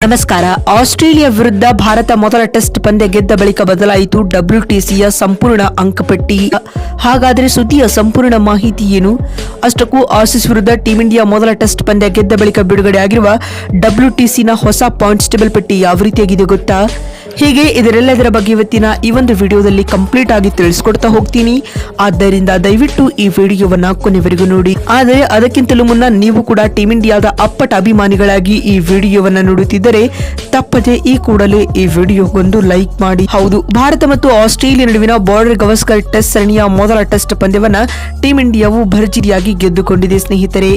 ನಮಸ್ಕಾರ. ಆಸ್ಟ್ರೇಲಿಯಾ ವಿರುದ್ಧ ಭಾರತ ಮೊದಲ ಟೆಸ್ಟ್ ಪಂದ್ಯ ಗೆದ್ದ ಬಳಿಕ ಬದಲಾಯಿತು WTCಯ ಸಂಪೂರ್ಣ ಅಂಕಪಟ್ಟಿ. ಹಾಗಾದರೆ ಸುದ್ದಿಯ ಸಂಪೂರ್ಣ ಮಾಹಿತಿ ಏನು? ಅಷ್ಟಕ್ಕೂ ಆಸೀಸ್ ವಿರುದ್ಧ ಟೀಂ ಇಂಡಿಯಾ ಮೊದಲ ಟೆಸ್ಟ್ ಪಂದ್ಯ ಗೆದ್ದ ಬಳಿಕ ಬಿಡುಗಡೆಯಾಗಿರುವ WTCನ ಹೊಸ ಪಾಯಿಂಟ್ಸ್ ಟೇಬಲ್ ಪಟ್ಟಿ ಯಾವ ರೀತಿಯಾಗಿದೆ ಗೊತ್ತಾ? ಹೀಗೆ ಇದರೆಲ್ಲದರ ಬಗ್ಗೆ ಇವತ್ತಿನ ಈ ಒಂದು ವಿಡಿಯೋದಲ್ಲಿ ಕಂಪ್ಲೀಟ್ ಆಗಿ ತಿಳಿಸ್ಕೊಡ್ತಾ ಹೋಗ್ತೀನಿ. ಆದ್ದರಿಂದ ದಯವಿಟ್ಟು ಈ ವಿಡಿಯೋವನ್ನ ಕೊನೆವರೆಗೂ ನೋಡಿ. ಆದರೆ ಅದಕ್ಕಿಂತಲೂ ಮುನ್ನ ನೀವು ಕೂಡ ಟೀಂ ಇಂಡಿಯಾದ ಅಪ್ಪಟ ಅಭಿಮಾನಿಗಳಾಗಿ ಈ ವಿಡಿಯೋವನ್ನ ನೋಡುತ್ತಿದ್ದರೆ ತಪ್ಪದೆ ಈ ಕೂಡಲೇ ಈ ವಿಡಿಯೋಗೊಂದು ಲೈಕ್ ಮಾಡಿ. ಹೌದು, ಭಾರತ ಮತ್ತು ಆಸ್ಟ್ರೇಲಿಯಾ ನಡುವಿನ ಬಾರ್ಡರ್ ಗವಾಸ್ಕರ್ ಟೆಸ್ಟ್ ಸರಣಿಯ ಮೊದಲ ಟೆಸ್ಟ್ ಪಂದ್ಯವನ್ನ ಟೀಂ ಇಂಡಿಯಾವು ಭರ್ಜರಿಯಾಗಿ ಗೆದ್ದುಕೊಂಡಿದೆ ಸ್ನೇಹಿತರೆ.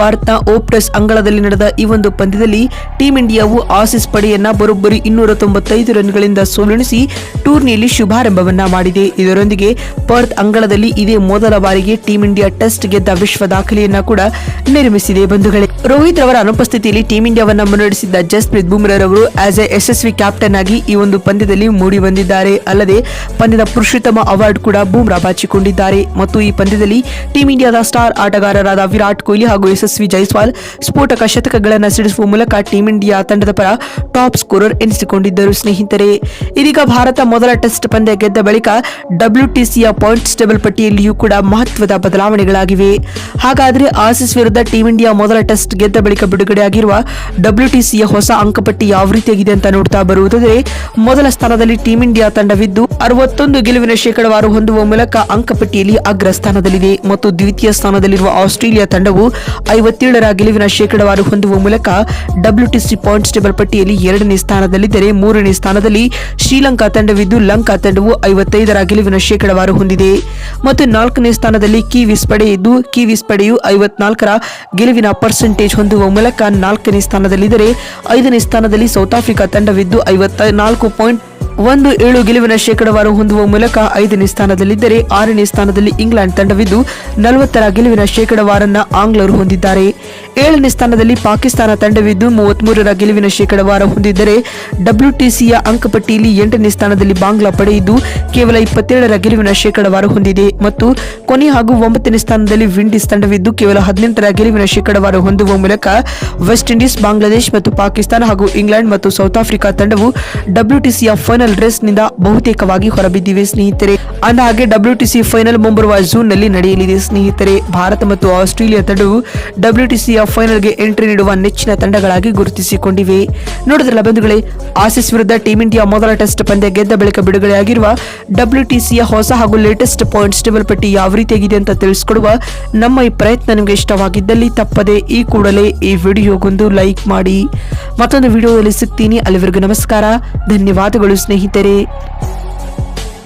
ಭಾರತ ಓಪ್ಟಸ್ ಅಂಗಳದಲ್ಲಿ ನಡೆದ ಈ ಒಂದು ಪಂದ್ಯದಲ್ಲಿ ಟೀಂ ಇಂಡಿಯಾವು ಆಸೀಸ್ ಪಡೆಯನ್ನ ಬರೋಬ್ಬರಿ 295 ರನ್ಗಳಿಂದ ಸೋಲುಣಿಸಿ ಟೂರ್ನಿಯಲ್ಲಿ ಶುಭಾರಂಭವನ್ನ ಮಾಡಿದೆ. ಇದರೊಂದಿಗೆ ಪರ್ತ್ ಅಂಗಳದಲ್ಲಿ ಇದೇ ಮೊದಲ ಬಾರಿಗೆ ಟೀಂ ಇಂಡಿಯಾ ಟೆಸ್ಟ್ ಗೆದ್ದ ವಿಶ್ವ ದಾಖಲೆಯನ್ನ ಕೂಡ ನಿರ್ಮಿಸಿದೆ. ಬಂಧುಗಳೇ, ರೋಹಿತ್ ರವರ ಅನುಪಸ್ಥಿತಿಯಲ್ಲಿ ಟೀಂ ಇಂಡಿಯಾವನ್ನ ಮುನ್ನಡೆಸಿದ್ದ ಜಸ್ಪ್ರೀತ್ ಬುಮ್ರಾ ರವರು ಆಸ್ ಎ ಯಶಸ್ವಿ ಕ್ಯಾಪ್ಟನ್ ಆಗಿ ಈ ಒಂದು ಪಂದ್ಯದಲ್ಲಿ ಮೂಡಿ ಬಂದಿದ್ದಾರೆ. ಅಲ್ಲದೆ ಪಂದ್ಯದ ಪುರುಷೋತ್ತಮ ಅವಾರ್ಡ್ ಕೂಡ ಬುಮ್ರಾ ಬಾಚಿಕೊಂಡಿದ್ದಾರೆ. ಮತ್ತು ಈ ಪಂದ್ಯದಲ್ಲಿ ಟೀಂ ಇಂಡಿಯಾದ ಸ್ಟಾರ್ ಆಟಗಾರರಾದ ವಿರಾಟ್ ಕೊಹ್ಲಿ ಹಾಗೂ ಯಶಸ್ವಿ ಜೈಸ್ವಾಲ್ ಸ್ಫೋಟಕ ಶತಕಗಳನ್ನು ಸಿಡಿಸುವ ಮೂಲಕ ಟೀಂ ಇಂಡಿಯಾ ತಂಡದ ಪರ ಟಾಪ್ ಸ್ಕೋರರ್ ಎನಿಸಿಕೊಂಡಿದ್ದರು. ಸ್ನೇಹಿತರೆ, ಇದೀಗ ಭಾರತ ಮೊದಲ ಟೆಸ್ಟ್ ಪಂದ್ಯ ಗೆದ್ದ ಬಳಿಕ WTCಯ ಪಾಯಿಂಟ್ಸ್ ಟೇಬಲ್ ಪಟ್ಟಿಯಲ್ಲಿಯೂ ಕೂಡ ಮಹತ್ವದ ಬದಲಾವಣೆಗಳಾಗಿವೆ. ಹಾಗಾದ್ರೆ ಆಸೀಸ್ ವಿರುದ್ಧ ಟೀಂ ಇಂಡಿಯಾ ಮೊದಲ ಟೆಸ್ಟ್ ಗೆದ್ದ ಬಳಿಕ ಬಿಡುಗಡೆಯಾಗಿರುವ WTCಯ ಹೊಸ ಅಂಕಪಟ್ಟಿ ಯಾವ ರೀತಿಯಾಗಿದೆ ಅಂತ ನೋಡ್ತಾ ಬರುವುದಾದರೆ, ಮೊದಲ ಸ್ಥಾನದಲ್ಲಿ ಟೀಂ ಇಂಡಿಯಾ ತಂಡವಿದ್ದು 61 ಗೆಲುವಿನ ಶೇಕಡಾವಾರು ಹೊಂದುವ ಮೂಲಕ ಅಂಕಪಟ್ಟಿಯಲ್ಲಿ ಅಗ್ರ ಸ್ಥಾನದಲ್ಲಿದೆ. ಮತ್ತು ದ್ವಿತೀಯ ಸ್ಥಾನದಲ್ಲಿರುವ ಆಸ್ಟ್ರೇಲಿಯಾ ತಂಡವು 57ರ ಗೆಲುವಿನ ಶೇಕಡಾವಾರು ಹೊಂದುವ ಮೂಲಕ WTC ಪಾಯಿಂಟ್ಸ್ ಟೇಬಲ್ ಪಟ್ಟಿಯಲ್ಲಿ 2ನೇ ಸ್ಥಾನದಲ್ಲಿದ್ದರೆ, 3ನೇ ಸ್ಥಾನದಲ್ಲಿ ಶ್ರೀಲಂಕಾ ತಂಡವಿದ್ದು ಲಂಕಾ ತಂಡವು 55ರ ಗೆಲುವಿನ ಶೇಕಡಾವಾರು ಹೊಂದಿದೆ. ಮತ್ತು 4ನೇ ಸ್ಥಾನದಲ್ಲಿ ಕಿವೀಸ್ ಪಡೆ ಇದ್ದು ಕಿವೀಸ್ ಪಡೆಯು 54ರ ಗೆಲುವಿನ ಪರ್ಸೆಂಟೇಜ್ ಹೊಂದುವ ಮೂಲಕ 4ನೇ ಸ್ಥಾನದಲ್ಲಿದ್ದರೆ, 5ನೇ ಸ್ಥಾನದಲ್ಲಿ ಸೌತ್ ಆಫ್ರಿಕಾ ತಂಡವಿದ್ದು 54.17 ಗೆಲುವಿನ ಶೇಕಡಾವಾರು ಹೊಂದುವ ಮೂಲಕ 5ನೇ ಸ್ಥಾನದಲ್ಲಿದ್ದರೆ, 6ನೇ ಸ್ಥಾನದಲ್ಲಿ ಇಂಗ್ಲೆಂಡ್ ತಂಡವಿದ್ದು 40ರ ಗೆಲುವಿನ ಶೇಕಡಾವಾರನ್ನ ಆಂಗ್ಲರು ಹೊಂದಿದ್ದಾರೆ. 7ನೇ ಸ್ಥಾನದಲ್ಲಿ ಪಾಕಿಸ್ತಾನ ತಂಡವಿದ್ದು 33ರ ಗೆಲುವಿನ ಶೇಕಡಾವಾರ ಹೊಂದಿದ್ದರೆ, WTCಯ ಅಂಕಪಟ್ಟಿಯಲ್ಲಿ 8ನೇ ಸ್ಥಾನದಲ್ಲಿ ಬಾಂಗ್ಲಾ ಪಡೆಯಿದ್ದು ಕೇವಲ 27ರ ಗೆಲುವಿನ ಶೇಕಡಾವಾರು ಹೊಂದಿದೆ. ಮತ್ತು ಕೊನೆ ಹಾಗೂ 9ನೇ ಸ್ಥಾನದಲ್ಲಿ ವಿಂಡೀಸ್ ತಂಡವಿದ್ದು ಕೇವಲ 18ರ ಗೆಲುವಿನ ಶೇಕಡಾವಾರು ಹೊಂದುವ ಮೂಲಕ ವೆಸ್ಟ್ ಇಂಡೀಸ್, ಬಾಂಗ್ಲಾದೇಶ್ ಮತ್ತು ಪಾಕಿಸ್ತಾನ ಹಾಗೂ ಇಂಗ್ಲೆಂಡ್ ಮತ್ತು ಸೌತ್ ಆಫ್ರಿಕಾ ತಂಡವು WTCಯ ಫೈನಲ್ ರೇಸ್ ನಿಂದ ಬಹುತೇಕವಾಗಿ ಹೊರಬಿದ್ದಿವೆ ಸ್ನೇಹಿತರೆ. ಅಂದಹಾಗೆ WTC ಫೈನಲ್ ಮುಂಬರುವ ಜೂನ್ ನಲ್ಲಿ ನಡೆಯಲಿದೆ ಸ್ನೇಹಿತರೆ. ಭಾರತ ಮತ್ತು ಆಸ್ಟ್ರೇಲಿಯಾ ತಂಡವು WTCಯ ಫೈನಲ್ಗೆ ಎಂಟ್ರಿ ನೀಡುವ ನೆಚ್ಚಿನ ತಂಡಗಳಾಗಿ ಗುರುತಿಸಿಕೊಂಡಿವೆ. ನೋಡಿದ್ರಲ್ಲ ಬಂಧುಗಳೇ, ಆಸೀಸ್ ವಿರುದ್ಧ ಟೀಂ ಇಂಡಿಯಾ ಮೊದಲ ಟೆಸ್ಟ್ ಪಂದ್ಯ ಗೆದ್ದ ಬಳಿಕ ಬಿಡುಗಡೆಯಾಗಿರುವ WTCಯ ಹೊಸ ಹಾಗೂ ಲೇಟೆಸ್ಟ್ ಪಾಯಿಂಟ್ಸ್ ಟೇಬಲ್ ಪಟ್ಟಿ ಯಾವ ರೀತಿಯಾಗಿದೆ ಅಂತ ತಿಳಿಸಿಕೊಡುವ ನಮ್ಮ ಈ ಪ್ರಯತ್ನ ನಿಮಗೆ ಇಷ್ಟವಾಗಿದ್ದಲ್ಲಿ ತಪ್ಪದೆ ಈ ಕೂಡಲೇ ಈ ವಿಡಿಯೋಗೊಂದು ಲೈಕ್ ಮಾಡಿ. ಮತ್ತೊಂದು ವಿಡಿಯೋದಲ್ಲಿ ಸಿಗ್ತೀನಿ. ಅಲ್ಲಿವರೆಗೂ ನಮಸ್ಕಾರ, ಧನ್ಯವಾದಗಳು ಸ್ನೇಹಿತರೆ.